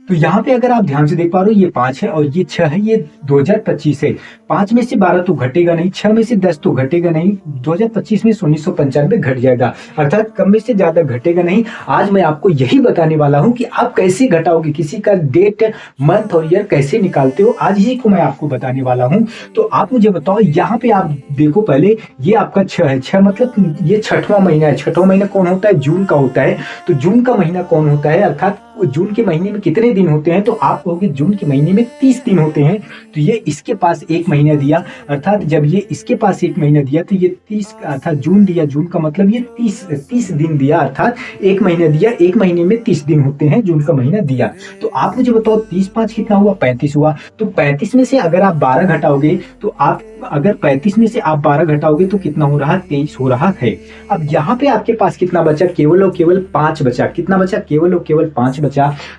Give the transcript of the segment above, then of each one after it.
तो यहाँ पे अगर आप ध्यान से देख पा रहे हो, ये 5 है और ये 6 है, ये 2025 है। 5 में से 12 तो घटेगा नहीं, 6 में से 10 तो घटेगा नहीं, 2025 में से 1995 घट जाएगा, अर्थात कम में से ज्यादा घटेगा नहीं। आज मैं आपको यही बताने वाला हूँ कि आप कैसे घटाओगे, किसी का डेट, मंथ और ईयर कैसे निकालते हो, आज ही को मैं आपको बताने वाला हूँ। तो आप मुझे बताओ, यहाँ पे आप देखो पहले, ये आपका 6 है, 6 मतलब ये छठवां महीना है। छठवां महीना कौन होता है? जून का होता है। तो जून का महीना कौन होता है, अर्थात जून के महीने में कितने दिन होते हैं? तो आप कहोगे जून के महीने में 30 दिन होते हैं। तो ये इसके पास एक महीना दिया, अर्थात जब ये इसके पास एक महीना दिया तो ये 30, अर्थात जून दिया, जून का मतलब ये 30 दिन दिया, अर्थात एक महीना दिया, एक महीने में 30 दिन होते हैं, जून का महीना दिया। तो आप मुझे बताओ 30 5 कितना हुआ? 35 हुआ। तो 35 में से अगर आप 12 घटाओगे तो आप, अगर 35 में से आप 12 घटाओगे तो कितना हो रहा? 23 हो रहा है। अब यहाँ पे आपके पास कितना बचा? केवल और केवल 5 बचा। कितना बचा? केवल और केवल 5 बचा।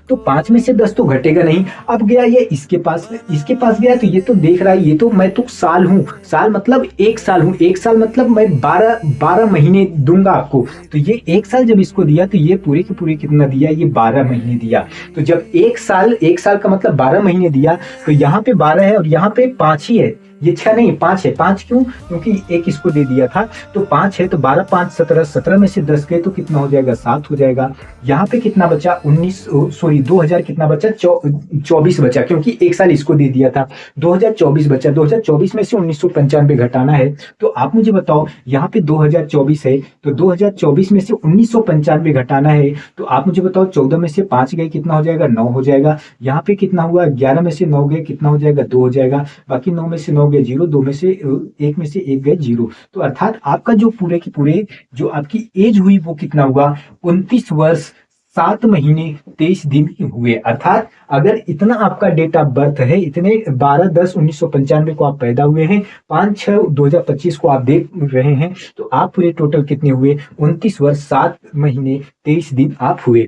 तो 5 में से 10 तो घटेगा नहीं। अब गया ये इसके पास गया, तो ये तो देख रहा है, ये तो मैं तो साल हूं, साल मतलब एक साल हूं, एक साल मतलब मैं 12 महीने दूंगा आपको। तो ये एक साल जब इसको दिया तो ये पूरे के पूरे कितना दिया? ये 12 महीने दिया। तो जब एक साल का मतलब 12 महीने दिया, तो यहाँ पे 12 है और यहाँ पे 5 ही है, ये 6 नहीं 5 है। 5 क्यों? क्योंकि एक इसको दे दिया था। तो 5 है, तो 12 5 17, 17 में से 10 गए तो कितना हो जाएगा? 7 हो जाएगा। यहाँ पे कितना बचा? 2000 कितना बचा? 24 बचा, क्योंकि एक साल इसको दे दिया था। 2024 बचा। 2024 में से 1995 घटाना है। तो आप मुझे बताओ, यहाँ पे 2024 है, तो 2024 में से 1995 घटाना है। तो आप मुझे बताओ, 14 में से 5 गए कितना हो जाएगा? 9 हो जाएगा। यहाँ पे कितना हुआ? 11 में से 9 गए कितना हो जाएगा? 2 हो जाएगा। बाकी 9 में से 9 गए 0, 2 में से 1 में से 1 गए 0। तो अर्थात आपका जो पूरे के पूरे जो आपकी एज हुई वो कितना हुआ? 29 वर्ष 7 महीने 23 दिन हुए। अर्थात अगर इतना आपका डेट ऑफ बर्थ है, इतने 12-10-1995 को आप पैदा हुए हैं, 5-6-2025 को आप देख रहे हैं, तो आप पूरे टोटल कितने हुए? 29 वर्ष 7 महीने 23 दिन आप हुए।